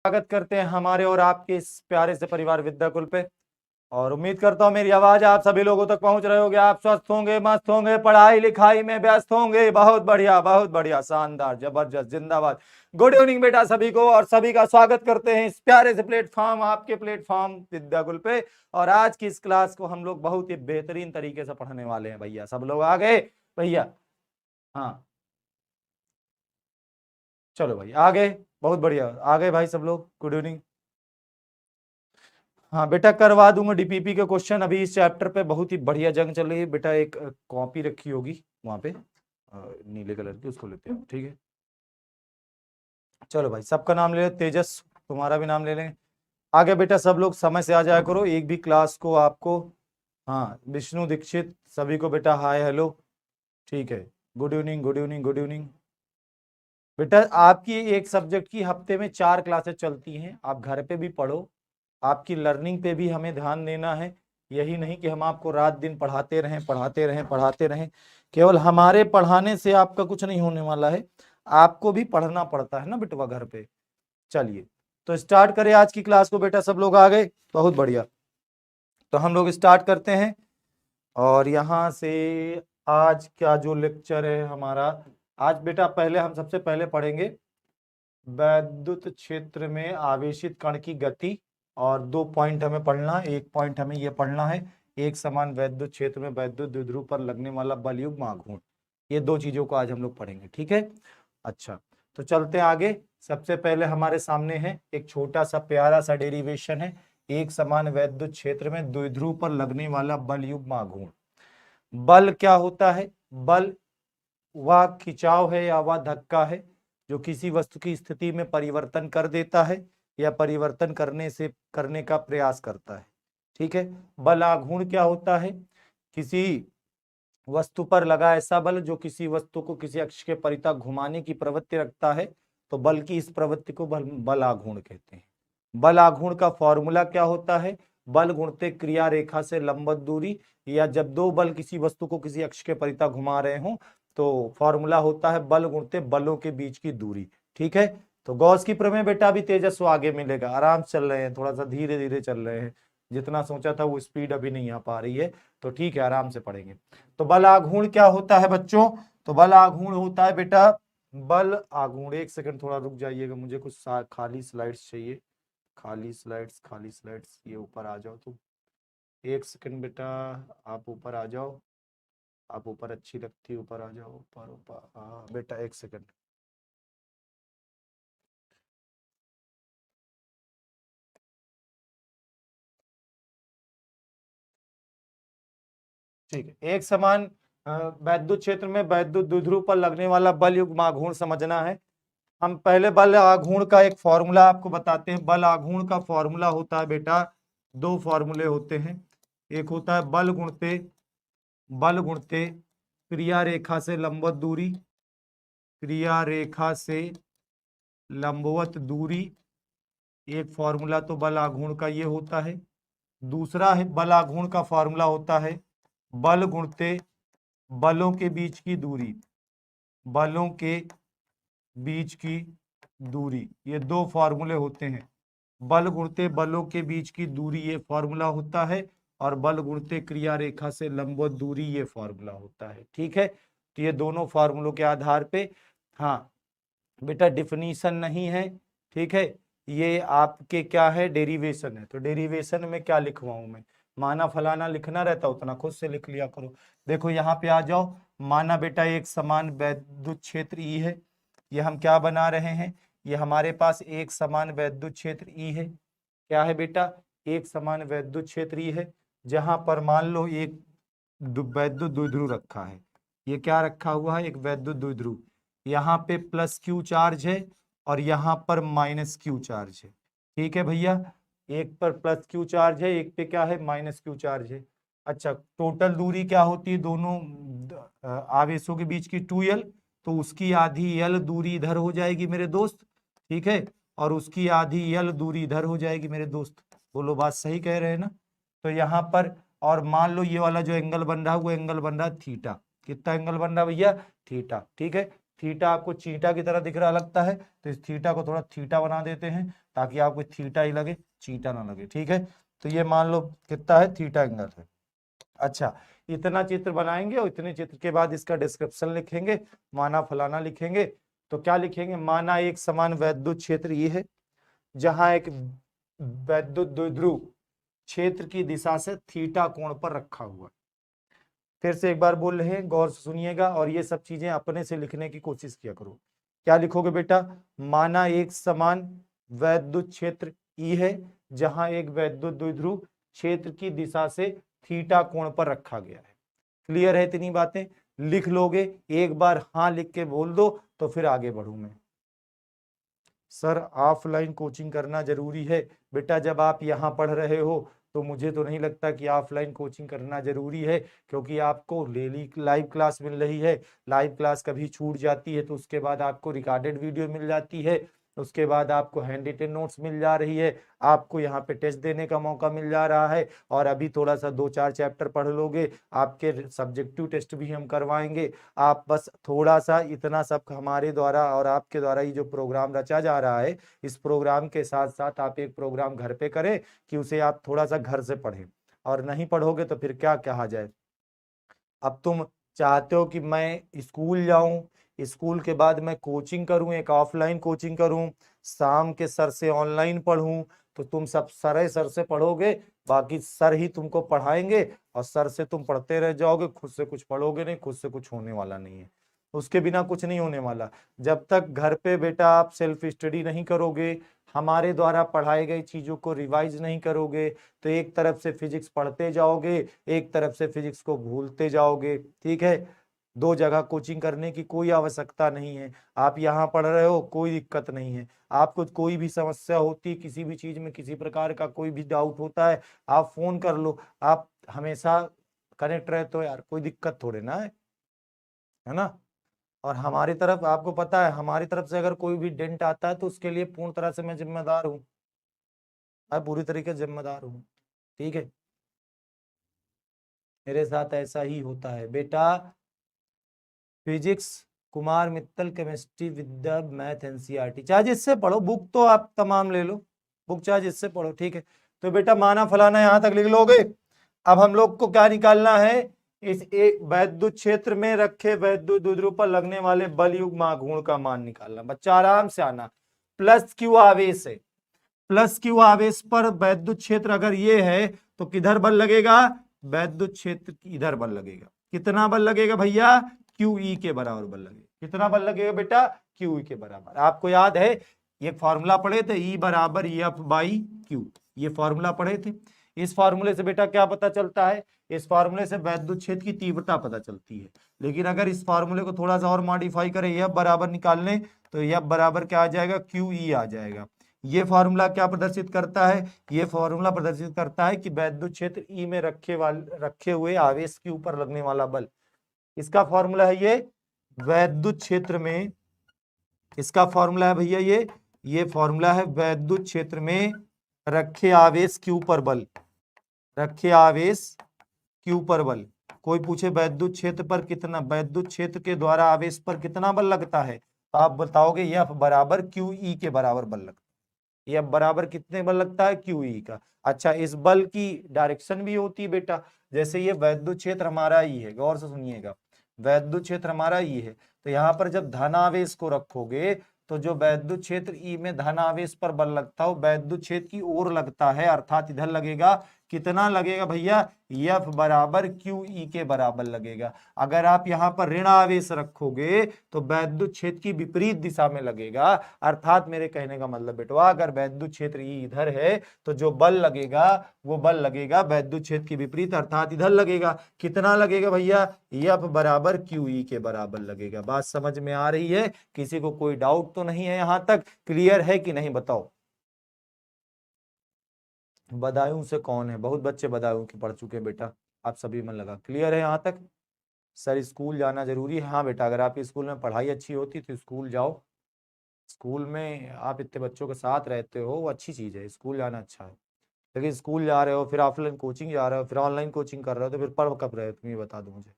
स्वागत करते हैं हमारे और आपके इस प्यारे से परिवार विद्याकुल पे। और उम्मीद करता हूँ मेरी आवाज आप सभी लोगों तक पहुंच रहे होंगे। आप स्वस्थ होंगे, मस्त होंगे, पढ़ाई लिखाई में व्यस्त होंगे। बहुत बढ़िया, शानदार, जबरदस्त, जिंदाबाद। गुड इवनिंग बेटा सभी को, और सभी का स्वागत करते हैं इस प्यारे से प्लेटफॉर्म, आपके प्लेटफॉर्म विद्याकुल पे। और आज की इस क्लास को हम लोग बहुत ही बेहतरीन तरीके से पढ़ने वाले हैं भैया। सब लोग आ गए भैया? हाँ, चलो भाई आ गए, बहुत बढ़िया, आ गए भाई सब लोग। Good evening. हाँ बेटा, करवा दूंगा डीपीपी के क्वेश्चन। अभी इस चैप्टर पे बहुत ही बढ़िया जंग चल रही है बेटा। एक कॉपी रखी होगी वहां पे, नीले कलर की, उसको लेते हैं, ठीक है? चलो भाई, सबका नाम ले ले। तेजस, तुम्हारा भी नाम ले लेंगे। आगे बेटा सब लोग समय से आ जाया करो, एक भी क्लास को आपको। हाँ, विष्णु दीक्षित, सभी को बेटा हाय हेलो, ठीक है। Good evening, good evening, good evening. बेटा आपकी एक सब्जेक्ट की हफ्ते में 4 क्लासेस चलती हैं, आप घर पे भी पढ़ो। आपकी लर्निंग पे भी हमें ध्यान देना है। यही नहीं कि हम आपको रात दिन पढ़ाते रहें, पढ़ाते रहें, पढ़ाते रहें। केवल हमारे पढ़ाने से आपका कुछ नहीं होने वाला है, आपको भी पढ़ना पड़ता है ना बिटवा घर पे। चलिए, तो स्टार्ट करें आज की क्लास को बेटा। सब लोग आ गए, बहुत बढ़िया। तो हम लोग स्टार्ट करते हैं। और यहाँ से आज का जो लेक्चर है हमारा, आज बेटा पहले हम सबसे पहले पढ़ेंगे वैद्युत क्षेत्र में आवेशित कण की गति। और 2 पॉइंट हमें पढ़ना है। एक पॉइंट हमें यह पढ़ना है, एक समान वैद्युत क्षेत्र में वैद्युत द्विध्रुव पर लगने वाला बल युग्म आघूर्ण। ये 2 चीजों को आज हम लोग पढ़ेंगे, ठीक है? अच्छा, तो चलते हैं आगे। सबसे पहले हमारे सामने है एक छोटा सा प्यारा सा डेरिवेशन है। एक समान वैद्युत क्षेत्र में द्विध्रुव पर लगने वाला बल युग्म आघूर्ण। बल क्या होता है? बल वह खिंचाव है या वह धक्का है जो किसी वस्तु की स्थिति में परिवर्तन कर देता है या परिवर्तन करने का प्रयास करता है, ठीक है? बल आघूर्ण क्या होता है? किसी वस्तु पर लगा ऐसा बल जो किसी वस्तु को किसी अक्ष के परितः घुमाने की प्रवृत्ति रखता है, तो बल की इस प्रवृत्ति को बल आघूर्ण कहते हैं। बल आघूर्ण का फॉर्मूला क्या होता है? बल गुणित क्रिया रेखा से लंबवत दूरी, या जब 2 बल किसी वस्तु को किसी अक्ष के परितः घुमा रहे हो तो फॉर्मूला होता है बल गुणित बलों के बीच की दूरी, ठीक है? तो गॉस की प्रमेय बेटा अभी तेजस्व आगे मिलेगा। आराम चल रहे हैं, थोड़ा सा धीरे धीरे चल रहे हैं। जितना सोचा था वो स्पीड अभी नहीं आ पा रही है, तो ठीक है, आराम से पढ़ेंगे। तो बल आघूर्ण क्या होता है बच्चों? तो बल आघूर्ण होता है बेटा, बल आघूर्ण, एक सेकंड थोड़ा रुक जाइएगा, मुझे कुछ खाली स्लाइड्स चाहिए। खाली स्लाइड्स, खाली स्लाइड्स, ये ऊपर आ जाओ तुम। एक सेकंड बेटा, आप ऊपर आ जाओ। आप ऊपर अच्छी लगती है, ऊपर आ जाओ, ऊपर ऊपर। हाँ बेटा, एक सेकंड। ठीक है, एक समान वैद्युत क्षेत्र में वैद्युत द्विध्रुव पर लगने वाला बल युग्म आघूर्ण समझना है। हम पहले बल आघूर्ण का एक फॉर्मूला आपको बताते हैं। बल आघूर्ण का फॉर्मूला होता है बेटा, 2 फॉर्मूले होते हैं। एक होता है बल गुणते क्रिया रेखा से लंबवत दूरी, क्रिया रेखा से लंबवत दूरी। एक फॉर्मूला तो बल आघूर्ण का ये होता है। दूसरा है बल आघूर्ण का फॉर्मूला होता है बल गुणते बलों के बीच की दूरी, बलों के बीच की दूरी। ये 2 फॉर्मूले होते हैं। बल गुणते बलों के बीच की दूरी ये फॉर्मूला होता है, और बल गुणते क्रिया रेखा से लंबवत दूरी ये फॉर्मूला होता है, ठीक है? तो ये दोनों फॉर्मूलों के आधार पे, हाँ बेटा डिफिनीशन नहीं है, ठीक है? ये आपके क्या है, डेरिवेशन है। तो डेरिवेशन में क्या लिखवाऊं मैं? माना फलाना लिखना रहता, उतना खुद से लिख लिया करो। देखो यहाँ पे आ जाओ। माना बेटा एक समान वैद्युत क्षेत्र ई है। ये हम क्या बना रहे हैं? ये हमारे पास एक समान वैद्युत क्षेत्र ई है। क्या है बेटा? एक समान वैद्युत क्षेत्र ई है, जहां पर मान लो एक वैद्युत द्विध्रुव रखा है। ये क्या रखा हुआ है? एक वैद्युत द्विध्रुव। यहाँ पे प्लस क्यू चार्ज है और यहाँ पर माइनस क्यू चार्ज है, ठीक है भैया? एक पर प्लस क्यू चार्ज है, एक पे क्या है, माइनस क्यू चार्ज है। अच्छा, टोटल दूरी क्या होती है दोनों आवेशों के बीच की? 2l। तो उसकी आधी l दूरी इधर हो जाएगी मेरे दोस्त, ठीक है? और उसकी आधी l दूरी इधर हो जाएगी मेरे दोस्त। बोलो, बात सही कह रहे हैं ना? तो यहाँ पर, और मान लो ये वाला जो एंगल बन रहा है वो एंगल बन रहा है थीटा। कितना एंगल बन रहा है भैया? थीटा, ठीक है? थीटा आपको चीटा की तरह दिख रहा लगता है, तो इस थीटा को थोड़ा थीटा बना देते हैं ताकि आपको थीटा ही लगे, चीटा ना लगे। ठीक है, तो ये मान लो कितना है, थीटा एंगल है। अच्छा, इतना चित्र बनाएंगे और इतने चित्र के बाद इसका डिस्क्रिप्शन लिखेंगे, माना फलाना लिखेंगे। तो क्या लिखेंगे, माना एक समान वैद्युत क्षेत्र ये है, जहां एक वैद्युत द्विध्रुव क्षेत्र की दिशा से थीटा कोण पर रखा हुआ है। फिर से एक बार बोल रहे हैं, गौर से सुनिएगा और ये सब चीजें अपने से लिखने की कोशिश किया करो। क्या लिखोगे बेटा, माना एक समान वैद्युत क्षेत्र ई है, जहां एक वैद्युत द्विध्रुव क्षेत्र की दिशा से थीटा कोण पर रखा गया है। क्लियर है इतनी बातें, लिख लोगे, एक बार हाँ लिख के बोल दो तो फिर आगे बढ़ू मैं। सर ऑफलाइन कोचिंग करना जरूरी है बेटा, जब आप यहाँ पढ़ रहे हो तो मुझे तो नहीं लगता कि ऑफलाइन कोचिंग करना जरूरी है, क्योंकि आपको डेली लाइव क्लास मिल रही है। लाइव क्लास कभी छूट जाती है तो उसके बाद आपको रिकॉर्डेड वीडियो मिल जाती है, उसके बाद आपको हैंड रिटन नोट्स मिल जा रही है, आपको यहाँ पे टेस्ट देने का मौका मिल जा रहा है। और अभी थोड़ा सा 2-4 चैप्टर पढ़ लोगे, आपके सब्जेक्टिव टेस्ट भी हम करवाएंगे। आप बस थोड़ा सा इतना सब हमारे द्वारा और आपके द्वारा ये जो प्रोग्राम रचा जा रहा है, इस प्रोग्राम के साथ साथ आप एक प्रोग्राम घर पे करें कि उसे आप थोड़ा सा घर से पढ़ें। और नहीं पढ़ोगे तो फिर क्या कहा जाए। अब तुम चाहते हो कि मैं स्कूल जाऊं, स्कूल के बाद मैं कोचिंग करूं, एक ऑफलाइन कोचिंग करूं, शाम के सर से ऑनलाइन पढ़ूं, तो तुम सब सर से पढ़ोगे, बाकी सर ही तुमको पढ़ाएंगे और सर से तुम पढ़ते रह जाओगे, खुद से कुछ पढ़ोगे नहीं, खुद से कुछ होने वाला नहीं है। उसके बिना कुछ नहीं होने वाला। जब तक घर पे बेटा आप सेल्फ स्टडी नहीं करोगे, हमारे द्वारा पढ़ाई गई चीजों को रिवाइज नहीं करोगे, तो एक तरफ से फिजिक्स पढ़ते जाओगे, एक तरफ से फिजिक्स को भूलते जाओगे। ठीक है, दो जगह कोचिंग करने की कोई आवश्यकता नहीं है। आप यहाँ पढ़ रहे हो, कोई दिक्कत नहीं है। आपको कोई भी समस्या होती है, किसी भी चीज में किसी प्रकार का कोई भी डाउट होता है, आप फोन कर लो, आप हमेशा कनेक्ट रहते हो यार, कोई दिक्कत थोड़े ना है ना। और हमारी तरफ आपको पता है, हमारी तरफ से अगर कोई भी डेंट आता है तो उसके लिए पूर्ण तरह से मैं जिम्मेदार हूँ, मैं पूरी तरीके से जिम्मेदार हूँ। ठीक है, मेरे साथ ऐसा ही होता है बेटा। फिजिक्स कुमार मित्तल, केमिस्ट्री विद्या मैथ एनसीईआरटी, चाहे जिससे पढ़ो, बुक तो आप तमाम ले लो, बुक चाहे जिससे पढ़ो। ठीक है, तो बेटा माना फलाना यहां तक लिख लोगे। अब हम लोग को क्या निकालना है, इस एक वैद्युत क्षेत्र में रखे वैद्युत द्विध्रुव पर लगने वाले बल युग्म आघूर्ण का मान निकालना। बच्चा आराम से आना, प्लस क्यू आवेश है, प्लस क्यू आवेश पर वैद्युत क्षेत्र अगर ये है तो किधर बल लगेगा, वैद्युत क्षेत्र इधर बल लगेगा। कितना बल लगेगा भैया, क्यू ई के बराबर बल लगेगा। कितना बल लगेगा बेटा, क्यू ई के बराबर। आपको याद है ये फॉर्मूला पढ़े थे, ई बराबर एफ बाई क्यू, ये फॉर्मूला पढ़े थे। इस फॉर्मूले से बेटा क्या पता चलता है, इस फॉर्मूले से वैद्युत क्षेत्र की तीव्रता पता चलती है। लेकिन अगर इस फॉर्मूले को थोड़ा सा और मॉडिफाई करें, एफ बराबर निकालने, तो एफ बराबर क्या आ जाएगा, क्यू ई आ जाएगा। ये फॉर्मूला क्या प्रदर्शित करता है, ये फॉर्मूला प्रदर्शित करता है कि वैद्युत क्षेत्र ई में रखे हुए आवेश के ऊपर लगने वाला बल। इसका फॉर्मूला है ये, वैद्युत क्षेत्र में, इसका फॉर्मूला है भैया ये फॉर्मूला है वैद्युत क्षेत्र में रखे आवेश के ऊपर बल, रखे आवेश के ऊपर बल। कोई पूछे वैद्युत क्षेत्र पर कितना, वैद्युत क्षेत्र के द्वारा आवेश पर कितना बल लगता है, तो आप बताओगे एफ बराबर क्यू ई के बराबर बल लगता है। एफ बराबर कितने बल लगता है, क्यू ई का। अच्छा, इस बल की डायरेक्शन भी होती है बेटा, जैसे ये वैद्युत क्षेत्र हमारा ई है, गौर से सुनिएगा, वैद्युत क्षेत्र हमारा ई है, तो यहाँ पर जब धनावेश को रखोगे तो जो वैद्युत क्षेत्र ई में धनावेश पर बल लगता है, वैद्युत क्षेत्र की ओर लगता है, अर्थात इधर लगेगा। कितना लगेगा भैया, एफ बराबर क्यू ई के बराबर लगेगा। अगर आप यहाँ पर ऋण आवेश रखोगे तो वैद्युत क्षेत्र की विपरीत दिशा में लगेगा। अर्थात मेरे कहने का मतलब बेटवा, अगर वैद्युत क्षेत्र ई इधर है तो जो बल लगेगा वो बल लगेगा वैद्युत क्षेत्र की विपरीत, अर्थात इधर लगेगा। कितना लगेगा भैया, एफ बराबर क्यू ई के बराबर लगेगा। बात समझ में आ रही है, किसी को कोई डाउट तो नहीं है, यहां तक क्लियर है कि नहीं बताओ। बदायूं से कौन है, बहुत बच्चे बदायूं के पढ़ चुके हैं बेटा, आप सभी मन लगा। क्लियर है यहाँ तक। सर स्कूल जाना जरूरी है, हाँ बेटा, अगर आपकी स्कूल में पढ़ाई अच्छी होती तो स्कूल जाओ। स्कूल में आप इतने बच्चों के साथ रहते हो, वो अच्छी चीज है, स्कूल जाना अच्छा है। लेकिन स्कूल जा रहे हो, फिर ऑफलाइन कोचिंग जा रहे हो, फिर ऑनलाइन कोचिंग कर रहे हो, तो फिर पढ़ कब रहे हो तुम, ये बता दो मुझे।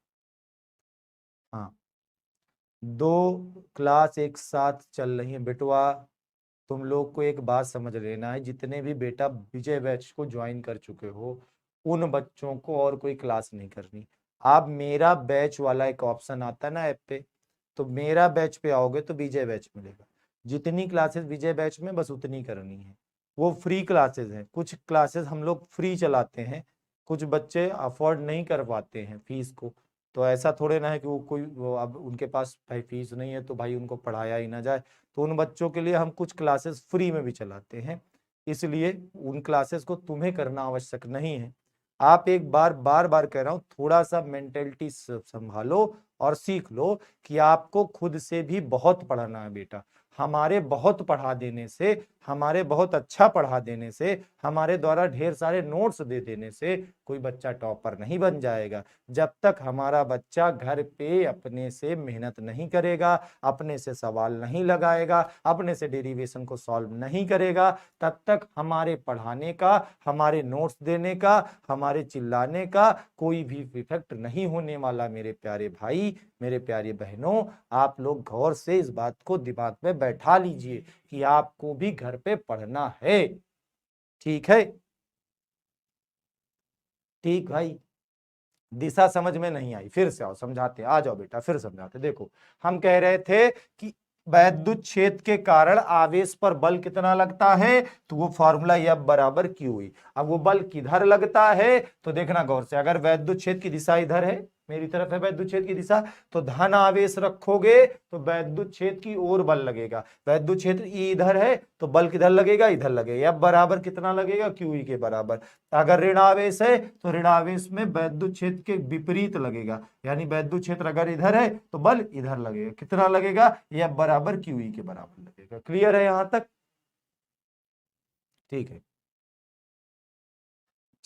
हाँ, दो क्लास एक साथ चल रही है बेटवा। तुम लोग को एक बात समझ लेना है, जितने भी बेटा विजय बैच को ज्वाइन कर चुके हो उन बच्चों को और कोई क्लास नहीं करनी। आप मेरा बैच वाला एक ऑप्शन आता है ना ऐप पे, तो मेरा बैच पे आओगे तो विजय बैच मिलेगा। जितनी क्लासेस विजय बैच में बस उतनी करनी है। वो फ्री क्लासेस हैं, कुछ क्लासेस हम लोग फ्री चलाते हैं, कुछ बच्चे अफोर्ड नहीं कर पाते हैं फीस को। तो ऐसा थोड़े ना है कि वो अब उनके पास भाई फीस नहीं है तो भाई उनको पढ़ाया ही ना जाए। तो उन बच्चों के लिए हम कुछ क्लासेस फ्री में भी चलाते हैं, इसलिए उन क्लासेस को तुम्हें करना आवश्यक नहीं है। आप एक बार बार बार कह रहा हूं, थोड़ा सा मेंटेलिटी संभालो और सीख लो कि आपको खुद से भी बहुत पढ़ना है बेटा। हमारे बहुत पढ़ा देने से, हमारे बहुत अच्छा पढ़ा देने से, हमारे द्वारा ढेर सारे नोट्स दे देने से कोई बच्चा टॉपर नहीं बन जाएगा। जब तक हमारा बच्चा घर पे अपने से मेहनत नहीं करेगा, अपने से सवाल नहीं लगाएगा, अपने से डेरिवेशन को सॉल्व नहीं करेगा, तब तक हमारे पढ़ाने का, हमारे नोट्स देने का, हमारे चिल्लाने का कोई भी इफेक्ट नहीं होने वाला। मेरे प्यारे भाई, मेरे प्यारे बहनों, आप लोग गौर से इस बात को दिमाग में बैठा लीजिए कि आपको भी घर पे पढ़ना है। ठीक है? ठीक भाई, दिशा समझ में नहीं आई, फिर से आओ समझाते, आ जाओ बेटा फिर समझाते। देखो, हम कह रहे थे कि वैद्युत क्षेत्र के कारण आवेश पर बल कितना लगता है, तो वो फॉर्मूला F बराबर Q हुई। अब वो बल किधर लगता है तो देखना गौर से, अगर वैद्युत क्षेत्र की दिशा इधर है, मेरी तरफ है वैद्युत क्षेत्र की दिशा, तो धन आवेश रखोगे तो वैद्युत क्षेत्र की ओर बल लगेगा। वैद्युत क्षेत्र E इधर है तो बल किधर लगेगा, इधर लगेगा। F बराबर कितना लगेगा, QE के बराबर। अगर ऋण आवेश है तो ऋण आवेश में वैद्युत क्षेत्र के विपरीत लगेगा, यानी वैद्युत क्षेत्र अगर इधर है तो बल इधर लगेगा। कितना लगेगा, F बराबर QE के बराबर लगेगा। क्लियर है यहां तक? ठीक है,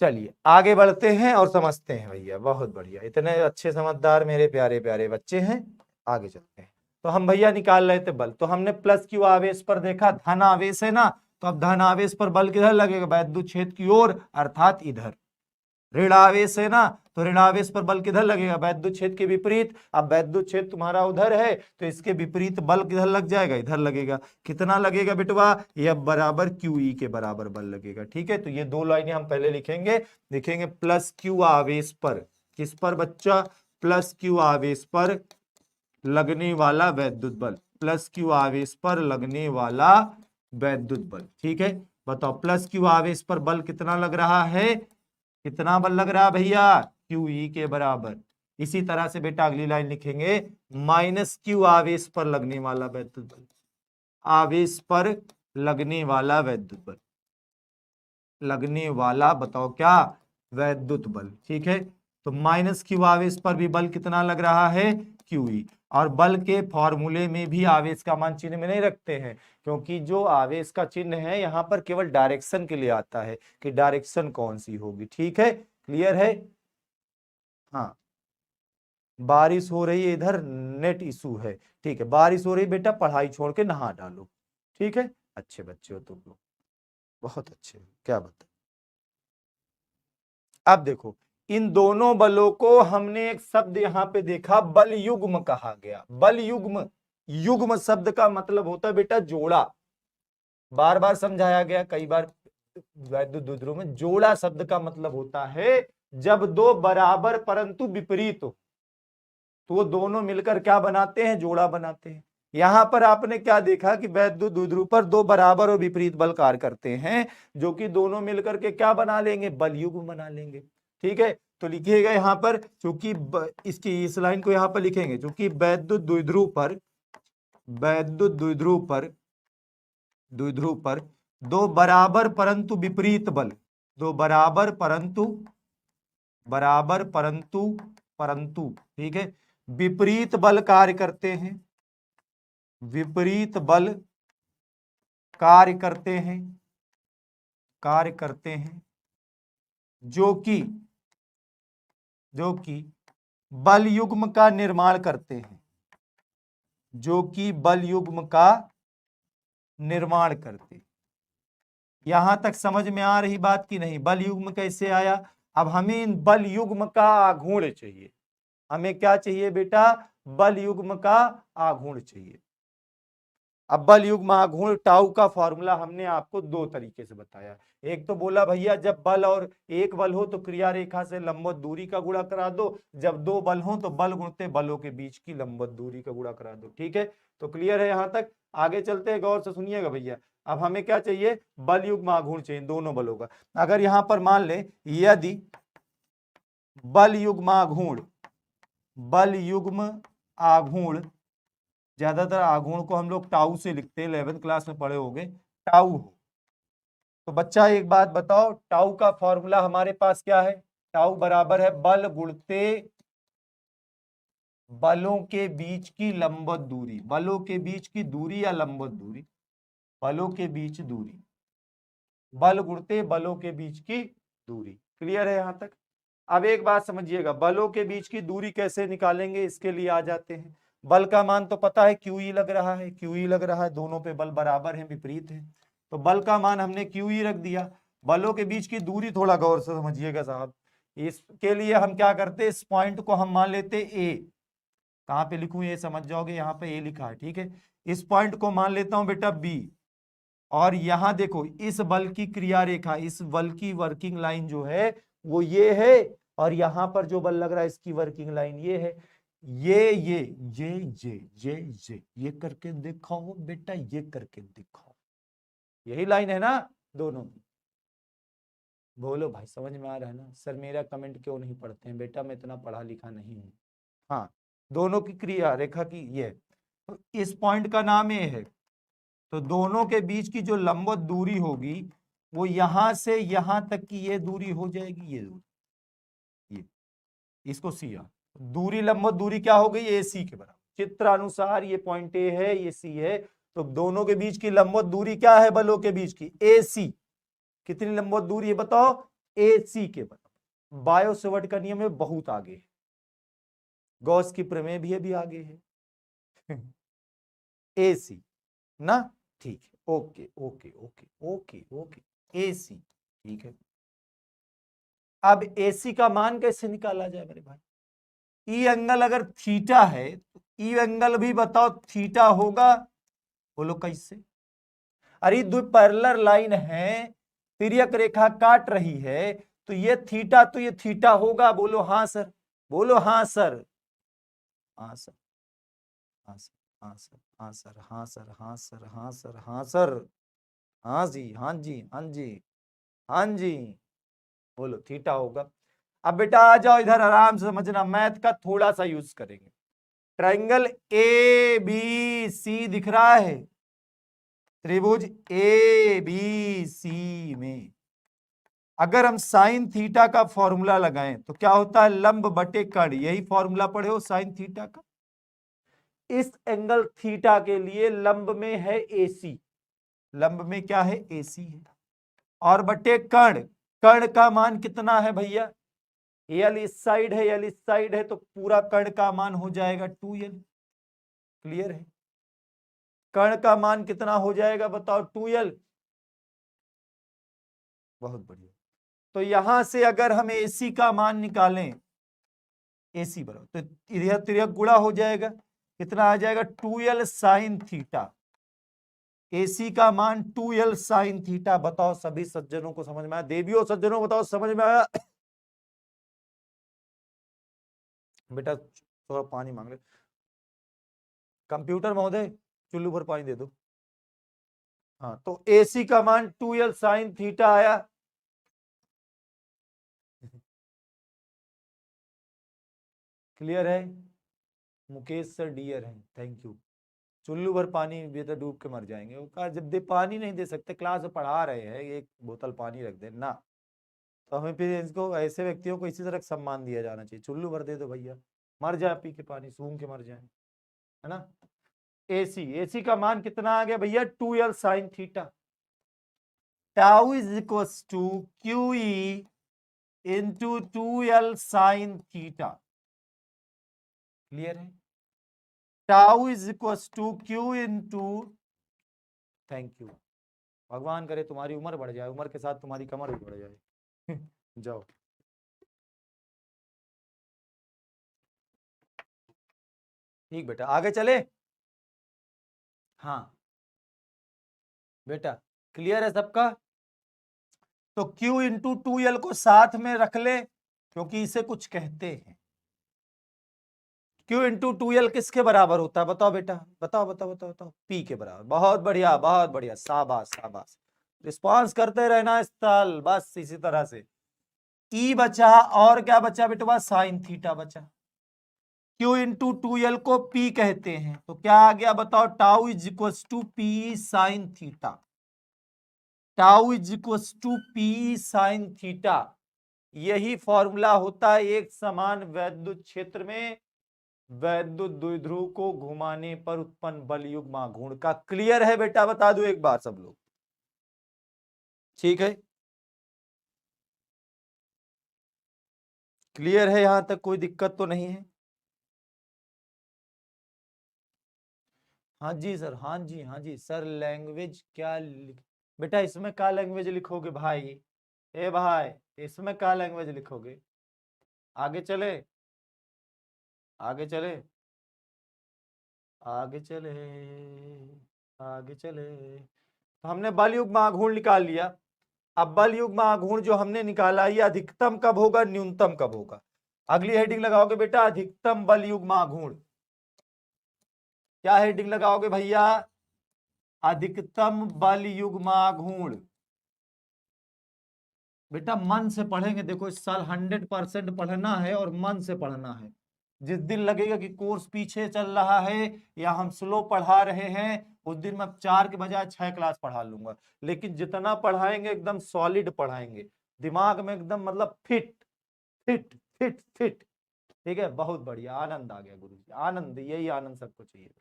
चलिए आगे बढ़ते हैं और समझते हैं भैया। बहुत बढ़िया, इतने अच्छे समझदार मेरे प्यारे प्यारे बच्चे हैं। आगे चलते हैं। तो हम भैया निकाल रहे थे बल, तो हमने प्लस क्यू आवेश पर देखा, धन आवेश है ना, तो अब धन आवेश पर बल किधर लगेगा, वैद्युत क्षेत्र की ओर, अर्थात इधर। ऋण आवेश है ना, तो ऋण आवेश पर बल किधर लगेगा, वैद्युत क्षेत्र के विपरीत। अब वैद्युत क्षेत्र तुम्हारा उधर है तो इसके विपरीत बल किधर लग जाएगा, इधर लगेगा। कितना लगेगा बेटवा, ये बराबर QE के बराबर बल लगेगा। ठीक है, तो ये दो लाइनें हम पहले लिखेंगे। लिखेंगे प्लस क्यू आवेश पर, किस पर बच्चा, प्लस क्यू आवेश पर लगने वाला वैद्युत बल, प्लस क्यू आवेश पर लगने वाला वैद्युत बल। ठीक है, बताओ प्लस क्यू आवेश पर बल कितना लग रहा है, कितना बल लग रहा है भैया, QE के बराबर। इसी तरह से बेटा अगली लाइन लिखेंगे, माइनस क्यू आवेश पर लगने वाला वैद्युत बल, आवेश पर लगने वाला वैद्युत बल, लगने वाला बताओ क्या, वैद्युत बल। ठीक है, तो माइनस क्यू आवेश पर भी बल कितना लग रहा है, QE। और बल के फॉर्मूले में भी आवेश का मान चिन्ह में नहीं रखते हैं, क्योंकि जो आवेश का चिन्ह है यहाँ पर केवल डायरेक्शन के लिए आता है कि डायरेक्शन कौन सी होगी। ठीक है, क्लियर है? हाँ, बारिश हो रही है इधर, नेट इशू है। ठीक है, बारिश हो रही बेटा, पढ़ाई छोड़ के नहा डालो। ठीक है, अच्छे बच्चे हो तुम लोग, बहुत अच्छे हो, क्या बता। अब देखो, इन दोनों बलों को हमने एक शब्द यहां पे देखा, बल युग्म कहा गया। बल युग्म, युग्म शब्द का मतलब होता है बेटा जोड़ा। बार बार समझाया गया कई बार वैद्युत द्विध्रुव में, जोड़ा शब्द का मतलब होता है जब दो बराबर परंतु विपरीत हो, तो वो दोनों मिलकर क्या बनाते हैं, जोड़ा बनाते हैं। यहां पर आपने क्या देखा कि वैद्युत द्विध्रुव पर दो बराबर और विपरीत बल कार्य करते हैं, जो कि दोनों मिलकर के क्या बना लेंगे, बल युग्म बना लेंगे। ठीक है, तो लिखिएगा यहां पर, क्योंकि इसकी इस लाइन को यहां पर लिखेंगे, क्योंकि वैद्युत द्विध्रुव पर, वैद्युत द्विध्रुव पर दो बराबर परंतु विपरीत बल, दो बराबर परंतु, बराबर परंतु, परंतु, ठीक है, विपरीत बल कार्य करते हैं, विपरीत बल कार्य करते हैं, कार्य करते हैं, जो कि, जो कि बल युग्म का निर्माण करते हैं, जो कि बल युग्म का निर्माण करते। यहां तक समझ में आ रही बात की नहीं, बल युग्म कैसे आया। अब हमें इन बल युग्म का आघूर्ण चाहिए। हमें क्या चाहिए बेटा, बल युग्म का आघूर्ण चाहिए। अब बल युग्म आघूर्ण टाउ का फॉर्मूला हमने आपको दो तरीके से बताया। एक तो बोला भैया जब बल और एक बल हो तो क्रिया रेखा से लंबवत दूरी का गुणा करा दो, जब दो बल हो तो बल गुणते बलों के बीच की लंबवत दूरी का गुणा करा दो। ठीक है, तो क्लियर है यहां तक। आगे चलते हैं, गौर से सुनिएगा भैया। अब हमें क्या चाहिए, बल युग्म आघूर्ण चाहिए दोनों बलों का। अगर यहां पर मान ले यदि बल युग्म आघूर्ण, ज्यादातर आघूर्ण को हम लोग टाउ से लिखते हैं, 11th क्लास में पढ़े होंगे, टाउ हो। तो बच्चा एक बात बताओ, टाउ का फॉर्मूला हमारे पास क्या है? टाउ बराबर है बल गुणते बलों के बीच की लंबवत दूरी, बलों के बीच की दूरी या लंबवत दूरी, बलों के बीच दूरी, बल गुणते बलों के बीच की दूरी। क्लियर है यहां तक? अब एक बात समझिएगा, बलों के बीच की दूरी कैसे निकालेंगे, इसके लिए आ जाते हैं। बल का मान तो पता है QE लग रहा है, QE लग रहा है, दोनों पे बल बराबर हैं, विपरीत है, तो बल का मान हमने QE रख दिया। बलों के बीच की दूरी थोड़ा गौर से समझिएगा साहब, इसके लिए हम क्या करते, इस पॉइंट को हम मान लेते ए। कहां पे लिखूं ये समझ जाओगे, यहाँ पे ए लिखा है, ठीक है। इस पॉइंट को मान लेता हूं बेटा बी, और यहां देखो इस बल की क्रिया रेखा, इस बल की वर्किंग लाइन जो है वो ये है, और यहां पर जो बल लग रहा है इसकी वर्किंग लाइन ये है। ये करके दिखाओ बेटा, ये करके दिखाओ, यही लाइन है ना दोनों की। बोलो भाई समझ में आ रहा है ना? सर मेरा कमेंट क्यों नहीं पढ़ते हैं बेटा, मैं इतना पढ़ा लिखा नहीं हूं। हाँ, दोनों की क्रिया रेखा की ये, तो इस पॉइंट का नाम ये है, तो दोनों के बीच की जो लंबवत दूरी होगी वो यहां से यहां तक की ये दूरी हो जाएगी, ये दूरी, ये इसको सी आर, दूरी लंबवत दूरी क्या हो गई, ए सी के बराबर। चित्रानुसार ये पॉइंट ए है, ये सी है, तो दोनों के बीच की लंबवत दूरी क्या है, बलों के बीच की, ए सी। कितनी लंबवत दूरी है बताओ, ए सी के बराबर। बायो सेवर्ट का नियम में बहुत आगे है, गॉस की प्रमेय भी आगे है। ए सी ना, ठीक है, okay okay okay okay okay, A C, ठीक है। अब एसी का मान कैसे निकाला जाए मेरे भाई? ई एंगल अगर थीटा है तो ई एंगल भी बताओ थीटा होगा, बोलो कैसे? अरे दो पैरेलल लाइन है, तिर्यक रेखा काट रही है, तो ये थीटा तो ये थीटा होगा, बोलो हाँ सर, बोलो हाँ सर, हाँ सर, हाँ सर, हाँ सर, हाँ सर, हाँ सर, हाँ सर, हाँ सर, हाँ सर, हाँ जी, हाँ जी, हाँ जी, हाँ जी, बोलो थीटा होगा। अब बेटा आ जाओ इधर, आराम से समझना, मैथ का थोड़ा सा यूज करेंगे। ट्रायंगल ए बी सी दिख रहा है, त्रिभुज ए बी सी में अगर हम साइन थीटा का फॉर्मूला लगाएं तो क्या होता है, लंब बटे कर्ण, यही फॉर्मूला पढ़े हो साइन थीटा का। इस एंगल थीटा के लिए लंब में है AC, लंब में क्या है, AC है, और बटे कर्ण, कर्ण का मान कितना है भैया, यल इस साइड है, यल इस साइड है, तो पूरा कर्ण का मान हो जाएगा 2l। क्लियर है? कर्ण का मान कितना हो जाएगा बताओ, 2l। बहुत बढ़िया। तो यहां से अगर हम AC का मान निकालें, AC बराबर, तो इधर तिर्यक गुणा हो जाएगा, कितना आ जाएगा, 2l साइन थीटा। AC का मान 2l साइन थीटा। बताओ सभी सज्जनों को समझ में आया? देवियों सज्जनों बताओ समझ में आया? बेटा थोड़ा पानी मांग ले, कंप्यूटर महोदय चुल्लू भर पानी दे दो। हाँ, तो AC का मान 2l साइन थीटा आया। क्लियर है? मुकेश सर डियर हैं, थैंक यू। चुल्लू भर पानी भी तो डूब के मर जाएंगे, वो कहा जब दे पानी नहीं दे सकते, क्लास में पढ़ा रहे हैं, एक बोतल पानी रख दे ना, तो हमें फिर इसको, ऐसे व्यक्तियों को इसी तरह सम्मान दिया जाना चाहिए, चुल्लू भर दे दो भैया, मर जाए पी के पानी, सूंघ के मर जाए, है ना। AC का मान कितना आ गया भैया, 2l sine theta. Tau is equal to QE into 2l sine theta. Clear है? Tau is equal to Q into, thank you, भगवान करे तुम्हारी उम्र बढ़ जाए, उम्र के साथ तुम्हारी कमर भी बढ़ जाए। जाओ। ठीक बेटा, आगे चले। हाँ बेटा, क्लियर है सबका। तो Q इंटू 2L को साथ में रख ले, क्योंकि इसे कुछ कहते हैं। Q इंटू 2L किसके बराबर होता है, बताओ बेटा, बताओ बताओ बताओ बताओ। P के बराबर। बहुत बढ़िया बहुत बढ़िया, शाबाश शाबाश। रिस्पॉन्स करते रहना इस साल, बस इसी तरह से। E बचा, और क्या बचा बेटा, साइन थीटा बचा। Q इंटू 2L को P कहते हैं, तो क्या आ गया बताओ, tau is equal to p sine theta. Tau is equal to p sine theta. यही फॉर्मूला होता है एक समान वैद्युत क्षेत्र में वैद्युत द्विध्रुव को घुमाने पर उत्पन्न बल युग्म आघूर्ण का। क्लियर है बेटा, बता दो एक बार सब लोग, ठीक है। क्लियर है, यहां तक कोई दिक्कत तो नहीं है। हाँ जी सर, हाँ जी हाँ जी सर। लैंग्वेज क्या बेटा, इसमें क्या लैंग्वेज लिखोगे भाई, ए भाई, इसमें क्या लैंग्वेज लिखोगे। आगे चले, आगे चले, आगे चले, आगे चले। तो हमने बल युग्म आघूर्ण निकाल लिया। अब बल युग्म आघूर्ण जो हमने निकाला, ये अधिकतम कब होगा, न्यूनतम कब होगा। अगली हेडिंग लगाओगे बेटा, अधिकतम बल युग्म आघूर्ण। क्या हेडिंग लगाओगे भैया, अधिकतम बल युग्म आघूर्ण। बेटा मन से पढ़ेंगे, देखो इस साल 100% पढ़ना है और मन से पढ़ना है। जिस दिन लगेगा कि कोर्स पीछे चल रहा है या हम स्लो पढ़ा रहे हैं, उस दिन मैं 4 के बजाय 6 क्लास पढ़ा लूंगा। लेकिन जितना पढ़ाएंगे एकदम सॉलिड पढ़ाएंगे, दिमाग में एकदम मतलब फिट फिट फिट फिट। ठीक है, बहुत बढ़िया, आनंद आ गया गुरु जी, आनंद, यही आनंद सबको चाहिए।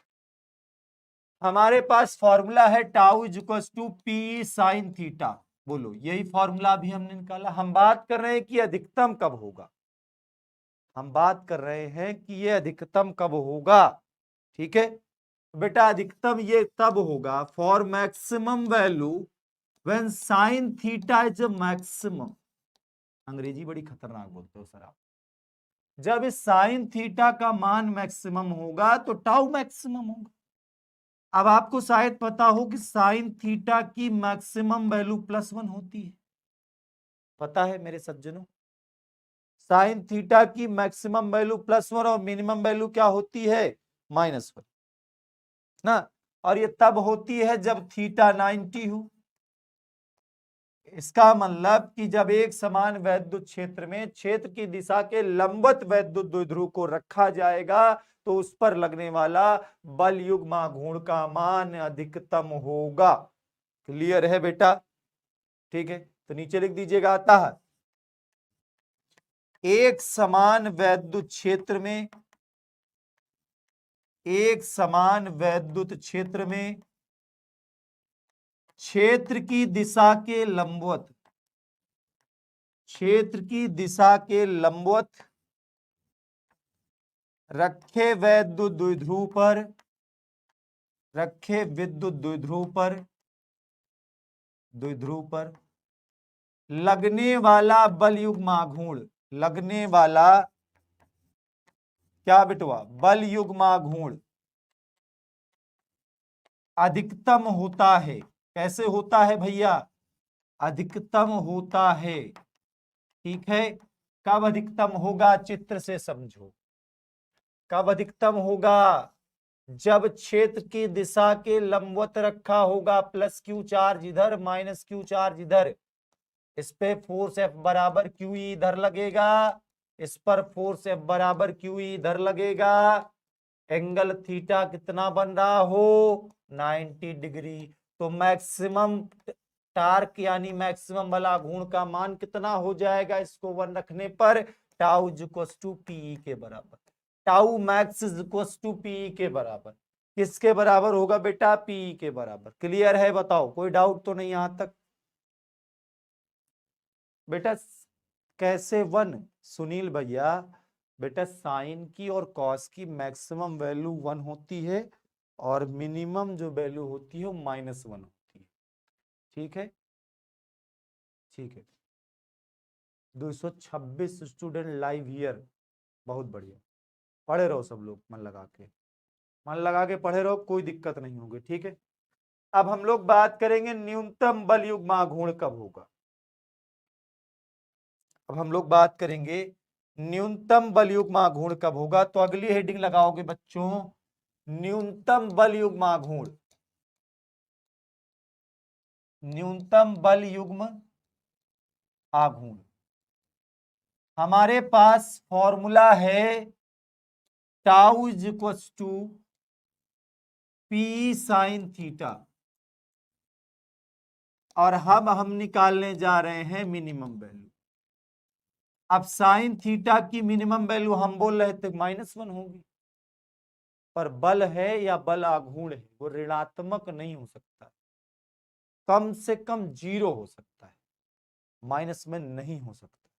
हमारे पास फॉर्मूला है tau is equal to p sine theta. बोलो, यही फॉर्मूला भी हमने निकाला। हम बात कर रहे हैं कि अधिकतम कब होगा, हम बात कर रहे हैं कि ये अधिकतम कब होगा। ठीक है बेटा, अधिकतम ये तब होगा for maximum value when sine theta is maximum. अंग्रेजी बड़ी खतरनाक बोलते हो सर आप। जब इस साइन थीटा का मान मैक्सिमम होगा तो टाउ मैक्सिमम होगा। अब आपको शायद पता हो कि साइन थीटा की मैक्सिमम वैल्यू +1 होती है, पता है मेरे सज्जनों। साइन थीटा की मैक्सिमम वैल्यू +1 और मिनिमम वैल्यू क्या होती है, -1 ना। और ये तब होती है जब थीटा 90 हो। इसका मतलब कि जब एक समान वैद्युत क्षेत्र में क्षेत्र की दिशा के लंबवत वैद्युत द्विध्रुव को रखा जाएगा, तो उस पर लगने वाला बल युग्म आघूर्ण का मान अधिकतम होगा। क्लियर है बेटा, ठीक है। तो नीचे लिख दीजिएगा, आता है एक समान वैद्युत क्षेत्र में, एक समान वैद्युत क्षेत्र में क्षेत्र की दिशा के लंबवत, क्षेत्र की दिशा के लंबवत रखे वैद्युत द्विध्रुव पर, रखे विद्युत द्विध्रुव पर, द्विध्रुव पर लगने वाला बल युग्म आघूर्ण, लगने वाला क्या बिटवा, बल युग्म आघूर्ण अधिकतम होता है। कैसे होता है भैया, अधिकतम होता है। ठीक है, कब अधिकतम होगा, चित्र से समझो। कब अधिकतम होगा, जब क्षेत्र की दिशा के लंबवत रखा होगा, +Q चार्ज इधर -Q चार्ज इधर। इस पे फोर्स F बराबर QE इधर लगेगा, इस पर फोर्स F बराबर QE इधर लगेगा। एंगल थीटा कितना बन रहा हो, 90 डिग्री। तो मैक्सिमम टार्क यानी मैक्सिमम बल आघूर्ण का मान कितना हो जाएगा, इसको 1 रखने पर, tau is equal to p E के बराबर। Tau max is equal to p E के बराबर। किसके बराबर होगा बेटा, पीई के बराबर। क्लियर है, बताओ, कोई डाउट तो नहीं यहां तक बेटा। कैसे 1, सुनील भैया, बेटा साइन की और कॉस की मैक्सिमम वैल्यू 1 होती है और मिनिमम जो वैल्यू होती है वो -1 होती है। ठीक है, ठीक है। 226 स्टूडेंट लाइव हियर, बहुत बढ़िया, पढ़े रहो सब लोग मन लगा के। मन लगा के पढ़े रहो, कोई दिक्कत नहीं होगी, ठीक है। अब हम लोग बात करेंगे न्यूनतम बल युग्म आघूर्ण कब होगा। अब हम लोग बात करेंगे न्यूनतम बल युग्म आघूर्ण कब होगा। तो अगली हेडिंग लगाओगे बच्चों, न्यूनतम बल युग्म आघूर्ण। न्यूनतम बल युग्म आघूर्ण हमारे पास फॉर्मूला है tau is equal to p sine theta, और हम निकालने जा रहे हैं मिनिमम वैल्यू। अब साइन थीटा की मिनिमम वैल्यू हम बोल रहे थे -1 होगी, पर बल है या बल आघूर्ण है, वो ऋणात्मक नहीं हो सकता, कम से कम 0 हो सकता है, माइनस में नहीं हो सकता।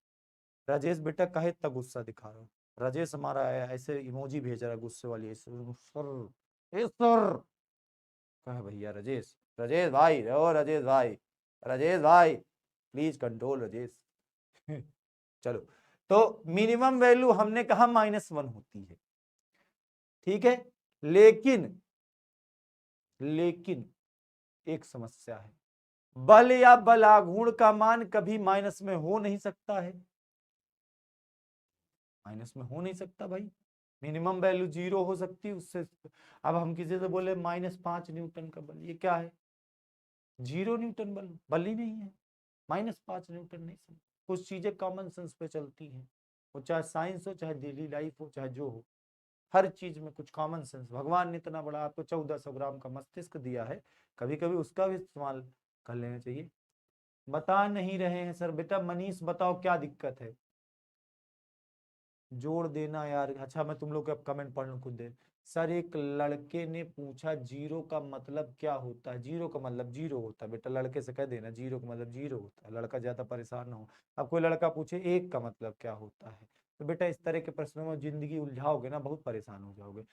राजेश बेटा कहे तक गुस्सा दिखा रहा हूं, राजेश हमारा ऐसे इमोजी भेज रहा है गुस्से वाली, सर सर कहे भैया राजेश, राजेश भाई रहो, राजेश भाई, राजेश भाई प्लीज कंट्रोल राजेश। चलो, तो मिनिमम वैल्यू हमने कहा -1 होती है, ठीक है। लेकिन एक समस्या है, बल या बल आघूर्ण का मान कभी माइनस में हो नहीं सकता है, माइनस में हो नहीं सकता भाई, मिनिमम वैल्यू 0 हो सकती है उससे। अब हम किसी से बोले -5 न्यूटन का बल, ये क्या है, 0 न्यूटन बल, बल ही नहीं है, -5 न्यूटन नहीं समझ। कुछ चीजें कॉमन सेंस पे चलती हैं, वो चाहे साइंस हो, चाहे डेली लाइफ हो, चाहे जो हो, हर चीज में कुछ कॉमन सेंस। भगवान ने इतना बड़ा आपको 1400 ग्राम का मस्तिष्क दिया है, कभी कभी उसका भी इस्तेमाल कर लेना चाहिए। बता नहीं रहे हैं सर। बेटा मनीष बताओ क्या दिक्कत है, जोड़ देना यार। अच्छा मैं तुम लोग के अब कमेंट पढ़ लूं खुद दे। सर एक लड़के ने पूछा 0 का मतलब क्या होता है। 0 का मतलब 0 होता है बेटा, लड़के से कह देना 0 का मतलब 0 होता है, लड़का ज्यादा परेशान ना हो। अब कोई लड़का पूछे 1 का मतलब क्या होता है, तो बेटा इस तरह के प्रश्नों में जिंदगी उलझाओगे ना, बहुत परेशान हो जाओगे।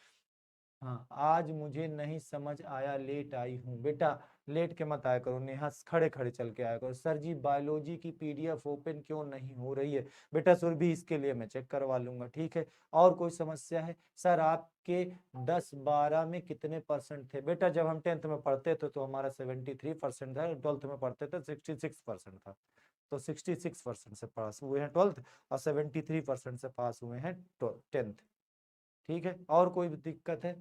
हाँ आज मुझे नहीं समझ आया, लेट आई हूँ। बेटा लेट के मत आया करो नेहा, खड़े खड़े चल के आया करो। सर जी बायोलॉजी की पीडीएफ ओपन क्यों नहीं हो रही है। बेटा सुरभि इसके लिए मैं चेक करवा लूंगा, ठीक है। और कोई समस्या है। सर आपके 10-12 में कितने परसेंट थे। बेटा जब हम 10th में पढ़ते थे तो हमारा 73% था, 12th में पढ़ते थे 66% था। तो 66% से पास हुए हैं 12th, और 73% से पास हुए हैं 10th, ठीक है। और कोई दिक्कत है,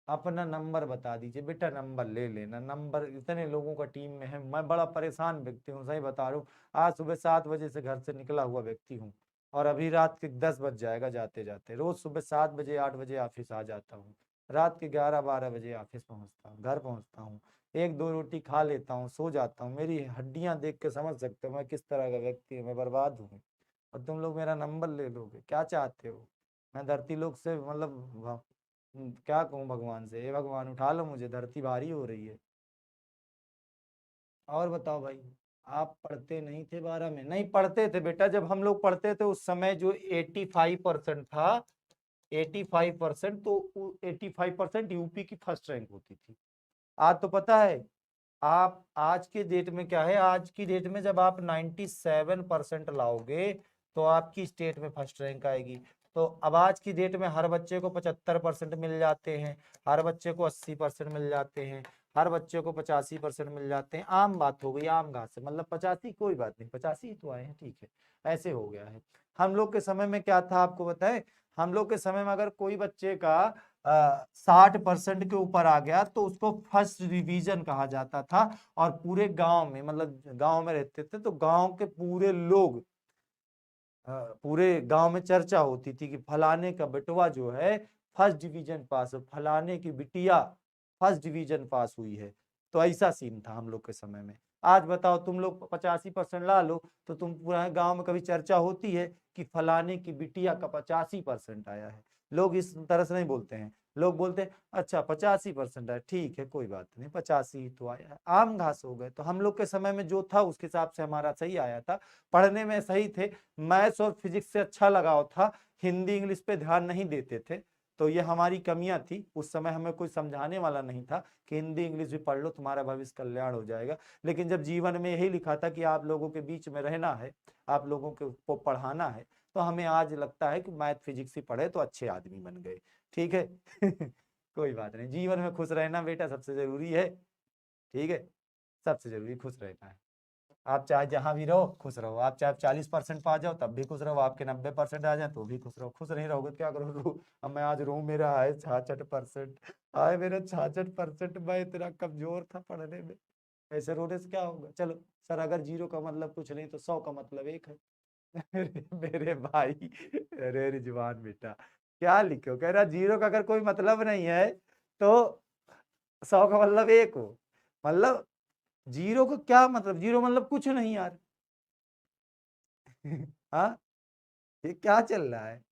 अपना नंबर बता दीजिए। बेटा नंबर ले लेना, नंबर इतने लोगों का टीम में है, मैं बड़ा परेशान व्यक्ति हूँ, सही बता रहा हूँ। आज सुबह 7 बजे से घर से निकला हुआ व्यक्ति हूँ, और अभी रात के 10 बज जाएगा जाते जाते। रोज सुबह 7 बजे 8 बजे ऑफिस आ जाता हूँ, रात के 11-12 बजे ऑफिस पहुँचता हूँ, घर पहुँचता हूँ, 1-2 रोटी खा लेता हूँ, सो जाता हूँ। मेरी हड्डियां देख के समझ सकते हो मैं किस तरह का व्यक्ति हूँ, मैं बर्बाद हूँ। और तुम लोग मेरा नंबर ले लोगे, क्या चाहते हो। मैं धरती लोग से मतलब क्या कहूँ भगवान से, हे भगवान उठा लो मुझे, धरती भारी हो रही है। और बताओ भाई, आप पढ़ते नहीं थे 12 में। नहीं पढ़ते थे बेटा, जब हम लोग पढ़ते थे उस समय जो 85% था, 85%, तो 85% यूपी की फर्स्ट रैंक होती थी। आज तो पता है, आप आज के डेट में क्या है, आज की डेट में जब आप 97% लाओगे तो आपकी स्टेट में फर्स्ट रैंक आएगी। तो अब आज की डेट में हर बच्चे को 75% मिल जाते हैं, हर बच्चे को 80% मिल जाते हैं, हर बच्चे को 85% मिल जाते हैं। आम बात हो गई, आम घास से मतलब 85, कोई बात नहीं, 85 तो आए हैं, ठीक है। ऐसे हो गया है। हम लोग के समय में क्या था आपको बताएं, हम लोग के समय में अगर कोई बच्चे का 60% के ऊपर आ गया तो उसको फर्स्ट डिवीजन कहा जाता था। और पूरे गांव में, मतलब गांव में रहते थे तो गांव के पूरे लोग, पूरे गांव में चर्चा होती थी कि फलाने का बेटवा जो है फर्स्ट डिवीजन पास है, फलाने की बिटिया फर्स्ट डिवीजन पास हुई है। तो ऐसा सीन था हम लोग के समय में। आज बताओ तुम लोग 85% ला लो तो तुम पूरा गांव में कभी चर्चा होती है कि फलाने की बिटिया का 85% आया है। लोग इस तरह से नहीं बोलते हैं, लोग बोलते हैं अच्छा 85% है, ठीक है कोई बात नहीं, 85 ही तो आया है, आम घास हो गए। तो हम लोग के समय में जो था उसके हिसाब से हमारा सही आया था, पढ़ने में सही थे, मैथ्स और फिजिक्स से अच्छा लगाव था, हिंदी इंग्लिश पे ध्यान नहीं देते थे। तो ये हमारी कमियां थी, उस समय हमें कोई समझाने वाला नहीं था कि हिंदी इंग्लिश भी पढ़ लो तुम्हारा भविष्य कल्याण हो जाएगा। लेकिन जब जीवन में यही लिखा था कि आप लोगों के बीच में रहना है, आप लोगों को पढ़ाना है, तो हमें आज लगता है कि मैथ फिजिक्स ही पढ़े तो अच्छे आदमी बन गए, ठीक है। कोई बात नहीं, जीवन में खुश रहना बेटा सबसे जरूरी है, ठीक है, सबसे जरूरी खुश रहना है। आप चाहे जहां भी रहो खुश रहो, आप चाहे 40% पा जाओ तब भी खुश रहो, आपके 90% आ जाए तो भी खुश रहो, खुश नहीं रहोगे तो क्या करोगे? अब मैं आज रो, मेरा आए 66%, आए मेरा 66%, मैं इतना कमजोर था पढ़ने में, ऐसे रोने से क्या होगा? चलो सर, अगर 0 का मतलब कुछ नहीं तो 100 का मतलब 1 है। मेरे भाई, अरे रिजवान बेटा क्या लिखो, कह रहा 0 का अगर कोई मतलब नहीं है तो 100 का मतलब 1 हो, मतलब 0 का क्या मतलब? 0 मतलब कुछ नहीं यार। हाँ, ये क्या चल रहा है?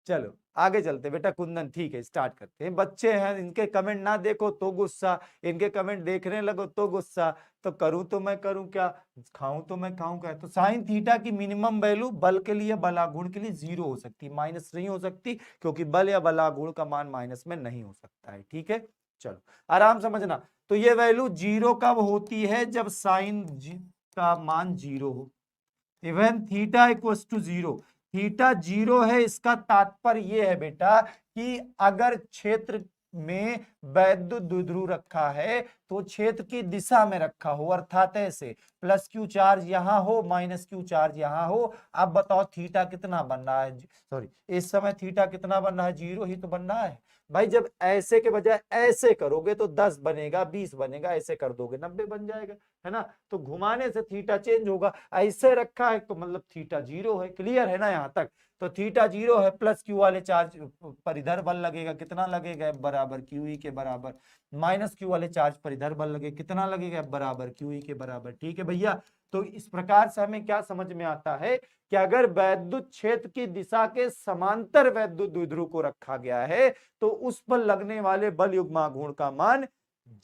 चलो आगे चलते बेटा, कुंदन ठीक है, स्टार्ट करते हैं। बच्चे हैं, इनके कमेंट ना देखो तो गुस्सा, इनके कमेंट देखने लगो तो गुस्सा, तो करूं तो मैं करूं क्या, खाऊं तो मैं खाऊं क्या? तो साइन थीटा की मिनिमम वैल्यू बल के लिए, बलागुण के लिए 0 हो सकती, माइनस नहीं हो सकती, क्योंकि बल या बलागुण का मान माइनस में नहीं हो सकता है, ठीक है। चलो आराम समझना, तो ये वैल्यू 0 कब होती है? जब साइन का मान 0 हो, even theta equals to 0, theta 0 है, इसका तात्पर्य यह है बेटा कि अगर क्षेत्र में वैद्युत द्विध्रुव रखा है तो क्षेत्र की दिशा में रखा हो, अर्थात ऐसे प्लस क्यू चार्ज यहां हो, माइनस क्यू चार्ज यहां हो। अब बताओ थीटा कितना बन रहा है? सॉरी, इस समय थीटा कितना बन रहा है? 0 ही तो बन रहा है भाई। जब ऐसे के बजाय ऐसे करोगे तो 10 बनेगा, 20 बनेगा, ऐसे कर दोगे 90 बन जाएगा, है ना? तो घुमाने से थीटा चेंज होगा, ऐसे रखा है तो मतलब थीटा 0 है। क्लियर है ना यहाँ तक? तो थीटा 0 है, प्लस क्यू वाले चार्ज पर इधर बल लगेगा, कितना लगेगा? बराबर क्यू ई के बराबर। माइनस क्यू वाले चार्ज पर इधर बल लगेगा, कितना लगेगा? बराबर क्यू ई के बराबर, ठीक है भैया। तो इस प्रकार से हमें क्या समझ में आता है कि अगर वैद्युत क्षेत्र की दिशा के समांतर वैद्युत द्विध्रुव को रखा गया है तो उस पर लगने वाले बल युग्माघूर्ण का मान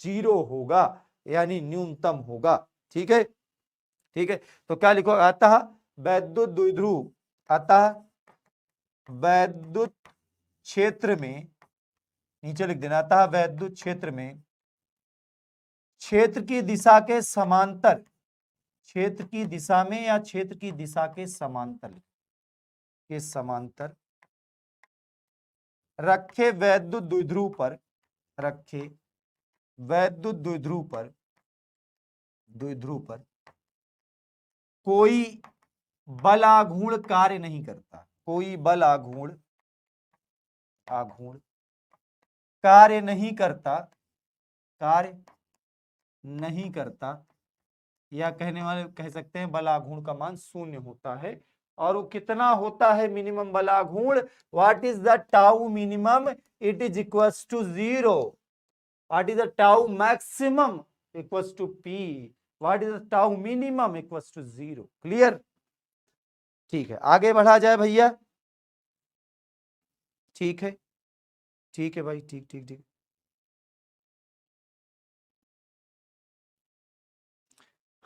0 होगा, यानी न्यूनतम होगा, ठीक है, ठीक है। तो क्या लिखो? अतः वैद्युत द्विध्रुव, अतः वैद्युत क्षेत्र में, नीचे लिख देना, अतः वैद्युत क्षेत्र में क्षेत्र की दिशा के समांतर, क्षेत्र की दिशा में या क्षेत्र की दिशा के समांतर, के समांतर रखे वैद्युत द्विध्रुव पर, रखे वैद्युत द्विध्रुव पर, द्विध्रुव पर कोई बल आघूर्ण कार्य नहीं करता, कोई बल आघूर्ण, आघूर्ण कार्य नहीं करता, कार्य नहीं करता, या कहने वाले कह सकते हैं बल आघूर्ण का मान 0 होता है। और वो कितना होता है मिनिमम बल आघूर्ण? What is the tau minimum? It is equals to 0। What is the tau maximum? Equals to p. What is the tau minimum? Equals to 0। Clear? ठीक है, आगे बढ़ा जाए भैया। ठीक है, ठीक है भाई, ठीक ठीक ठीक।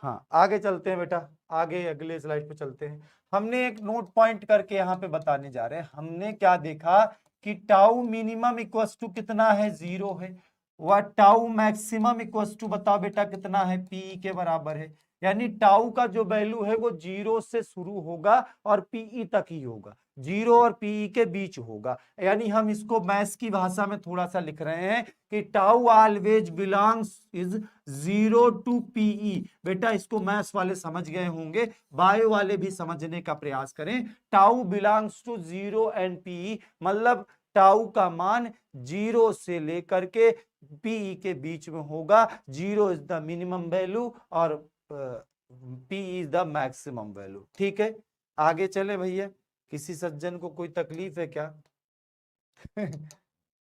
हाँ आगे चलते हैं बेटा, आगे अगले स्लाइड पे चलते हैं। हमने एक नोट पॉइंट करके यहाँ पे बताने जा रहे हैं। हमने क्या देखा कि टाउ मिनिमम इक्वल्स टू कितना है? 0 है। वह टाउ मैक्सिमम इक्वल्स टू बताओ बेटा कितना है? पी के बराबर है। यानी टाउ का जो वैल्यू है वो 0 से शुरू होगा और पीई तक ही होगा, 0 और पीई के बीच होगा। यानी हम इसको मैथ्स की भाषा में थोड़ा सा लिख रहे हैं कि tau always belongs is 0 to pi. बेटा इसको मैथ्स वाले समझ गए होंगे, बायो वाले भी समझने का प्रयास करें। Tau belongs to 0 and pi, मतलब टाउ का मान 0 से लेकर के पीई के बीच में होगा। 0 इज द मिनिमम वैल्यू और P is the maximum value, ठीक है। आगे चले भैया, किसी सज्जन को कोई तकलीफ है क्या?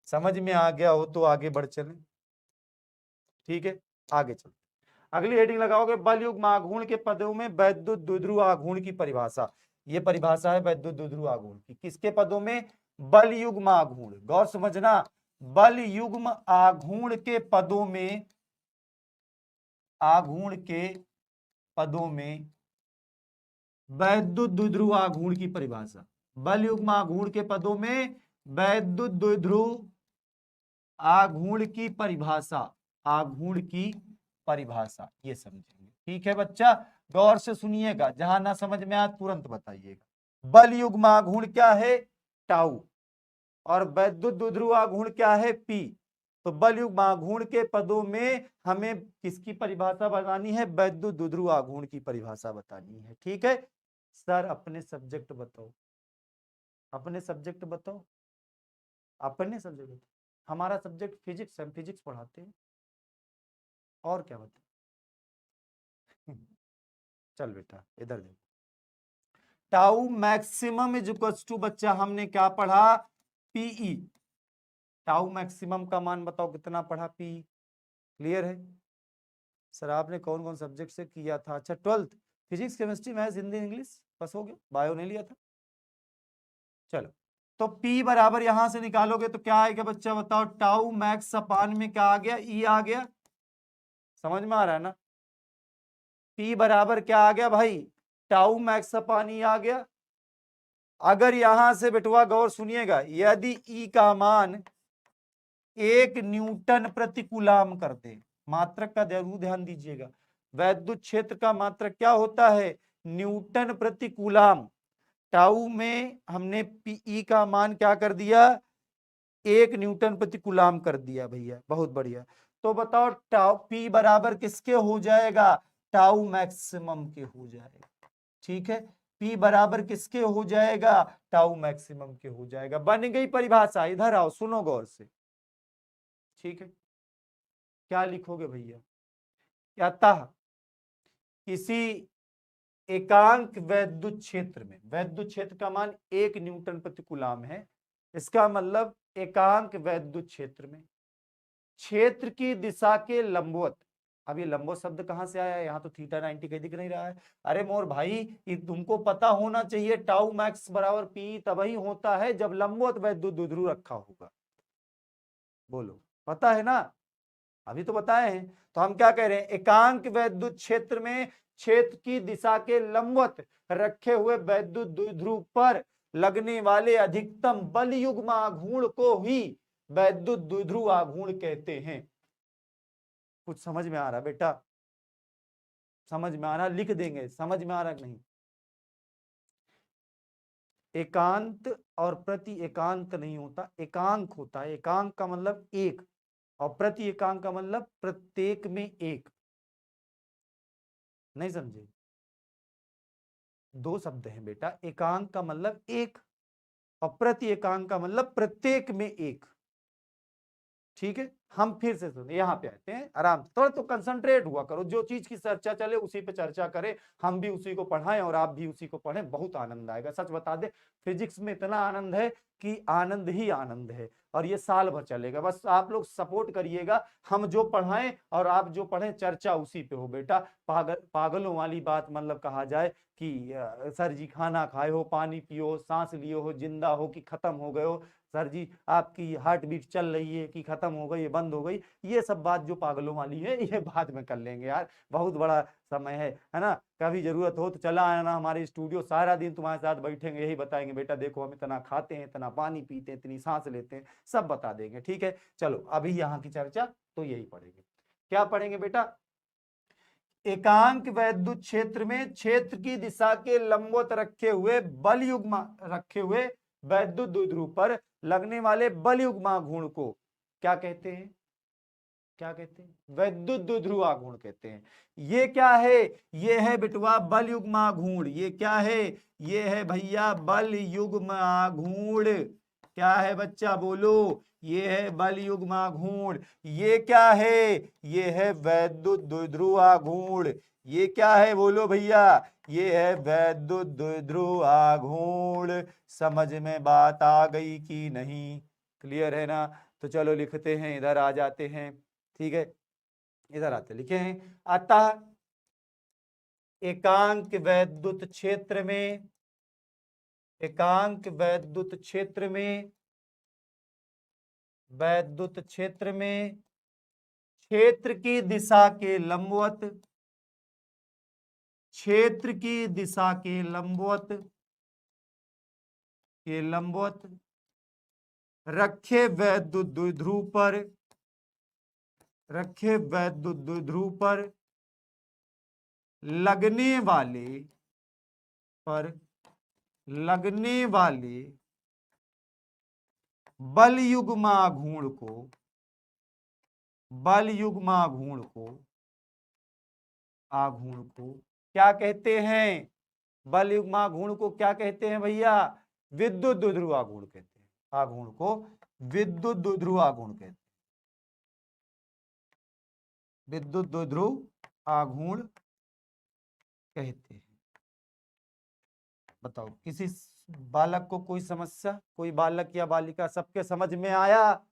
समझ में आ गया हो तो आगे बढ़ चले, ठीक है, आगे चलो। अगली हेडिंग लगाओगे बल युग्म आघूर्ण के पदों में वैद्युत द्विध्रुव आघूर्ण की परिभाषा। ये परिभाषा है वैद्युत द्विध्रुव आघूर्ण की, किसके पदों में? बल युग्म आघूर्ण, गौर समझना, बल युग्म आघूर्ण के पदों में, आघूर्ण के पदों में वैद्युत द्विध्रुव आघूर्ण की परिभाषा। बल युग्म आघूर्ण के पदों में वैद्युत द्विध्रुव आघूर्ण की परिभाषा, आघूर्ण की परिभाषा, ये समझेंगे, ठीक है बच्चा। गौर से सुनिएगा, जहां ना समझ में आए तुरंत बताइएगा। बल युग्म आघूर्ण क्या है? टाउ। और वैद्युत द्विध्रुव आघूर्ण क्या है, P। तो बल युग्म आघूर्ण के पदों में हमें किसकी परिभाषा बतानी है, वैद्युत द्विध्रुव आघूर्ण की परिभाषा बतानी है। ठीक है सर, अपने सब्जेक्ट बताओ, अपने सब्जेक्ट बताओ, अपने सब्जेक्ट। हमारा सब्जेक्ट फिजिक्स, हम फिजिक्स पढ़ाते हैं, और क्या बताए। चल बेटा इधर देखो, tau maximum is equals to, बच्चा हमने क्या पढ़ा, पीई। टाउ मैक्सिमम का मान बताओ कितना पढ़ा, पी। क्लियर है सर, आपने कौन कौन सब्जेक्ट से किया था, अच्छा 12th physics chemistry maths Hindi English बस हो गया, बायो नहीं लिया था। चलो तो P बराबर यहां से निकालोगे तो क्या आएगा बच्चा बताओ, टाउ मैक्स अपान में क्या आ गया, E आ गया, समझ में आ रहा है ना। P बराबर क्या आ गया भाई, टाउ मैक्स अपान E आ गया। अगर यहां से बेटुआ गौर सुनिएगा, यदि E का मान 1 न्यूटन प्रति कूलाम कर दे, मात्रक का जरूर ध्यान दीजिएगा, वैद्युत क्षेत्र का मात्रक क्या होता है, न्यूटन प्रति कूलाम। टाउ में हमने पीई का मान क्या कर दिया, 1 न्यूटन प्रति कूलाम कर दिया भैया, बहुत बढ़िया। तो बताओ टाउ पी बराबर किसके हो जाएगा, टाउ मैक्सिमम के हो जाएगा। ठीक है, पी बराबर किसके हो जाएगा, टाउ मैक्सिमम के हो जाएगा। बन गई परिभाषा, इधर आओ सुनो गौर से। ठीक है, क्या लिखोगे भैया, अतः किसी एकांक वैद्युत क्षेत्र में, वैद्युत क्षेत्र का मान 1 न्यूटन प्रति कूलाम है, इसका मतलब एकांक वैद्युत क्षेत्र में क्षेत्र की दिशा के लंबवत। अब ये लंबवत शब्द कहां से आया है, यहाँ तो थीटा 90 कहीं दिख नहीं रहा है। अरे मोर भाई, ये तुमको पता होना चाहिए, टाउ मैक्स बराबर पी तभी होता है जब लंबवत वैद्युत द्विध्रुव रखा होगा। बोलो पता है ना, अभी तो बताए हैं। तो हम क्या कह रहे हैं, एकांक वैद्युत क्षेत्र में क्षेत्र की दिशा के लंबवत रखे हुए वैद्युत द्विध्रुव पर लगने वाले अधिकतम बल युग्म आघूर्ण को ही वैद्युत द्विध्रुव आघूर्ण कहते हैं। कुछ समझ में आ रहा बेटा, समझ में आ रहा, लिख देंगे, समझ में आ रहा नहीं। एकांत और प्रति एकांत नहीं होता, एकांक होता है, एकांक का मतलब एक, और प्रति एकांक का मतलब प्रत्येक में एक। नहीं समझे, दो शब्द हैं बेटा, एकांक का मतलब एक और प्रति एकांक का मतलब प्रत्येक में एक। ठीक है, हम फिर से सुने, यहाँ पे आते हैं आराम से, थोड़ा तो कंसंट्रेट हुआ करो, जो चीज की चर्चा चले उसी पे चर्चा करें, हम भी उसी को पढ़ाएं और आप भी उसी को पढ़ें, बहुत आनंद आएगा। सच बता दे, फिजिक्स में इतना आनंद है कि आनंद ही आनंद है, और ये साल भर चलेगा। बस आप लोग सपोर्ट करिएगा, हम जो पढ़ाएं और आप जो पढ़ें, चर्चा उसी पे हो बेटा। पागलों वाली बात मतलब कहा जाए कि सर जी खाना खाए हो, पानी पियो, सांस लिए हो, जिंदा हो कि खत्म हो गए हो, सर जी आपकी हार्ट बीट चल रही है कि खत्म हो गई, बंद हो गई, ये सब बात जो पागलों वाली है ये बाद में कर लेंगे यार, बहुत बड़ा समय है ना। कभी जरूरत हो तो चला आना हमारे स्टूडियो, सारा दिन तुम्हारे साथ बैठेंगे, यही बताएंगे बेटा देखो हम इतना खाते हैं, इतना पानी पीते हैं, इतनी सांस लेते हैं, सब बता देंगे। ठीक है, चलो अभी यहाँ की चर्चा तो यही पढ़ेंगे। क्या पढ़ेंगे बेटा, एकांक वैद्युत क्षेत्र में क्षेत्र की दिशा के लंबवत रखे हुए बल युग्म रखे हुए वैद्युत द्विध्रुव पर लगने वाले बल युग्माघूर्ण को क्या कहते हैं, क्या कहते हैं, वैद्युत द्विध्रुव आघूर्ण कहते हैं। ये क्या है, ये है बिटवा बल युग्माघूर्ण, ये क्या है, ये है भैया बल युग्माघूर्ण। क्या है बच्चा बोलो, ये है बल युग्माघूर्ण। ये क्या है, ये है वैद्युत द्विध्रुव आघूर्ण। ये क्या है बोलो भैया, ये है वैद्युत द्विध्रुव आघूर्ण। समझ में बात आ गई कि नहीं, क्लियर है ना। तो चलो लिखते हैं, इधर आ जाते हैं। ठीक है, इधर आते लिखे हैं, अतः एकांक वैद्युत क्षेत्र में, एकांक वैद्युत क्षेत्र में, वैद्युत क्षेत्र में क्षेत्र की दिशा के लंबवत, क्षेत्र की दिशा के लंबवत, के लंबवत रखे वैद्युत द्विध्रुव पर, रखे वैद्युत द्विध्रुव पर लगने वाले, पर लगने वाले बल युग्मा घूर्ण को, बल युग्मा घूर्ण को, आघूर्ण को क्या कहते हैं? बल युग्मा घूर्ण को क्या कहते हैं भैया? विद्युत द्विध्रुव आघूर्ण कहते हैं। आघूर्ण को विद्युत द्विध्रुव आघूर्ण कहते हैं। विद्युत द्विध्रुव आघूर्ण कहते हैं। बताओ किसी बालक को कोई समस्या? कोई बालक या बालिका? सबके समझ में आया?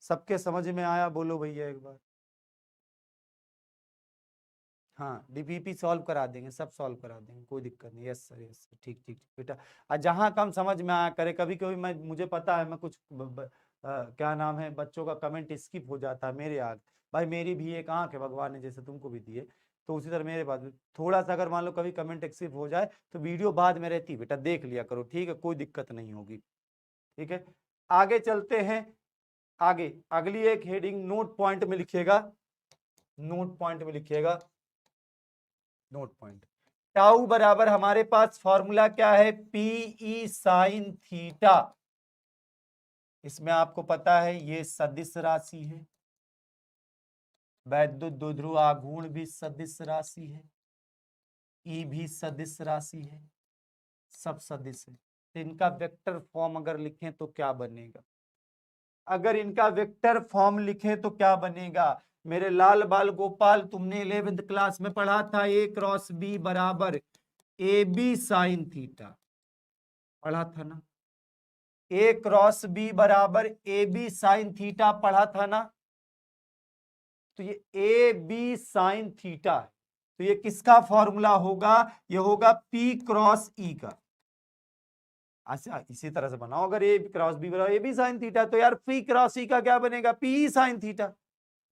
सबके समझ में आया? बोलो भैया एक बार। हाँ, डीपीपी सॉल्व करा देंगे, सब सॉल्व करा देंगे, कोई दिक्कत नहीं। यस सर, यस सर, ठीक ठीक बेटा। और जहाँ कम समझ में आया करे, कभी कभी मैं, मुझे पता है मैं कुछ क्या नाम है, बच्चों का कमेंट स्किप हो जाता है मेरे आग। भाई मेरी भी एक आंख है, भगवान ने जैसे तुमको भी दिए, तो उसी तरह मेरे पास थोड़ा सा अगर मान लो कभी कमेंट स्किप हो जाए तो वीडियो बाद में रहती है बेटा, देख लिया करो, ठीक है, कोई दिक्कत नहीं होगी। ठीक है, आगे चलते हैं। आगे अगली एक हेडिंग नोट पॉइंट में लिखिएगा, नोट पॉइंट में लिखिएगा, नोट पॉइंट। टाउ बराबर हमारे पास फॉर्मूला क्या है? P E sine theta. इसमें आपको पता है ये सदिश राशि है, वैद्युत द्विध्रुव आघूर्ण भी सदिश राशि है, ई भी सदिश राशि है, सब सदिश है। तो इनका वेक्टर फॉर्म अगर लिखें तो क्या बनेगा? अगर इनका वेक्टर फॉर्म लिखें तो क्या बनेगा? मेरे लाल बाल गोपाल, तुमने 11th क्लास में पढ़ा था ए क्रॉस बी बराबर ए बी साइन थीटा, पढ़ा था ना? ए क्रॉस बी बराबर ए बी साइन थीटा पढ़ा था ना? तो ये ए बी साइन थीटा है, तो ये किसका फॉर्मूला होगा? ये होगा पी क्रॉस ई का। अच्छा, इसी तरह से बनाओ, अगर ए क्रॉस बी बराबर ए बी साइन थीटा, तो यार पी क्रॉस ई का क्या बनेगा? P sine theta.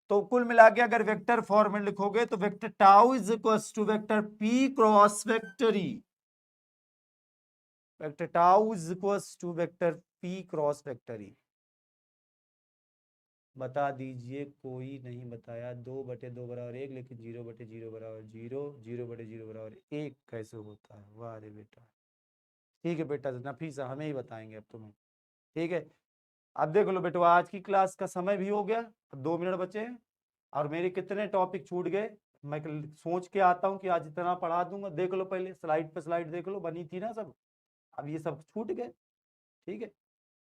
तो कुल मिला के अगर वेक्टर फॉर्म में लिखोगे तो vector tau is equal to vector p cross vector E, vector tau is equal to vector p cross vector E. बता दीजिए, कोई नहीं बताया। 2/2 बराबर 1, लेकिन 0/0 बराबर 0, 0/0 बराबर 1 कैसे होता है? वाह रे बेटा, ठीक है बेटा, नफीसा हमें ही बताएंगे अब तुम्हें, ठीक है। अब देख लो बेटा, आज की क्लास का समय भी हो गया, अब 2 मिनट बचे हैं, और मेरे कितने टॉपिक छूट गए। मैं सोच के आता हूँ कि आज इतना पढ़ा दूंगा, देख लो पहले स्लाइड पे स्लाइड देख लो, बनी थी ना सब, अब ये सब छूट गए, ठीक है।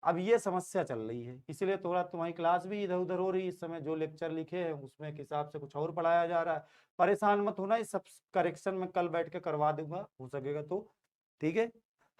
अब ये समस्या चल रही है, इसीलिए थोड़ा तुम्हारी क्लास भी इधर उधर हो रही है इस समय, जो लेक्चर लिखे हैं उसमें के हिसाब से कुछ और पढ़ाया जा रहा है। परेशान मत होना, इस सब करेक्शन में कल बैठ के करवा दूंगा, हो सकेगा तो, ठीक है।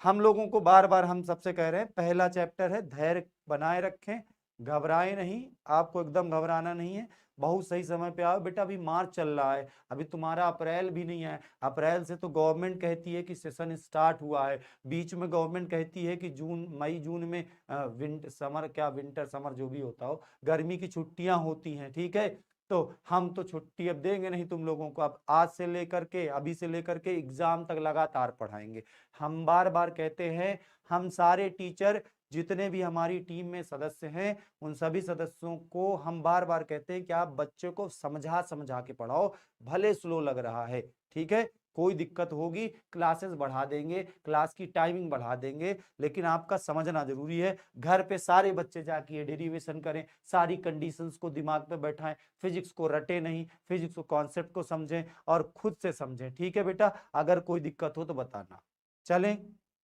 हम लोगों को बार बार हम सबसे कह रहे हैं, पहला चैप्टर है, धैर्य बनाए रखें, घबराए नहीं, आपको एकदम घबराना नहीं है। बहुत सही समय पे आओ बेटा, अभी मार्च चल रहा है, अभी तुम्हारा अप्रैल भी नहीं है। अप्रैल से तो गवर्नमेंट कहती है कि सेशन स्टार्ट हुआ है, बीच में गवर्नमेंट कहती है कि जून मई जून में विंटर समर, क्या विंटर समर जो भी होता हो, गर्मी की छुट्टियां होती हैं, ठीक है। तो हम तो छुट्टी अब देंगे नहीं तुम लोगों को, अब आज से लेकर के, अभी से लेकर के एग्जाम तक लगातार पढ़ाएंगे। हम बार बार कहते हैं, हम सारे टीचर जितने भी हमारी टीम में सदस्य हैं, उन सभी सदस्यों को हम बार बार कहते हैं कि आप बच्चे को समझा समझा के पढ़ाओ, भले स्लो लग रहा है, ठीक है। कोई दिक्कत होगी क्लासेस बढ़ा देंगे, क्लास की टाइमिंग बढ़ा देंगे, लेकिन आपका समझना जरूरी है। घर पे सारे बच्चे जाके डेरिवेशन करें, सारी कंडीशंस को दिमाग पे बैठाएं, फिजिक्स को रटे नहीं, फिजिक्स को कॉन्सेप्ट को समझें और खुद से समझें, ठीक है बेटा। अगर कोई दिक्कत हो तो बताना। चलें,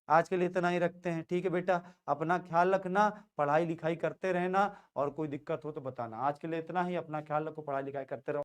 आज के लिए इतना ही रखते हैं, ठीक है बेटा। अपना ख्याल रखना, पढ़ाई लिखाई करते रहना, और कोई दिक्कत हो तो बताना। आज के लिए इतना ही, अपना ख्याल रखो, पढ़ाई लिखाई करते रहो।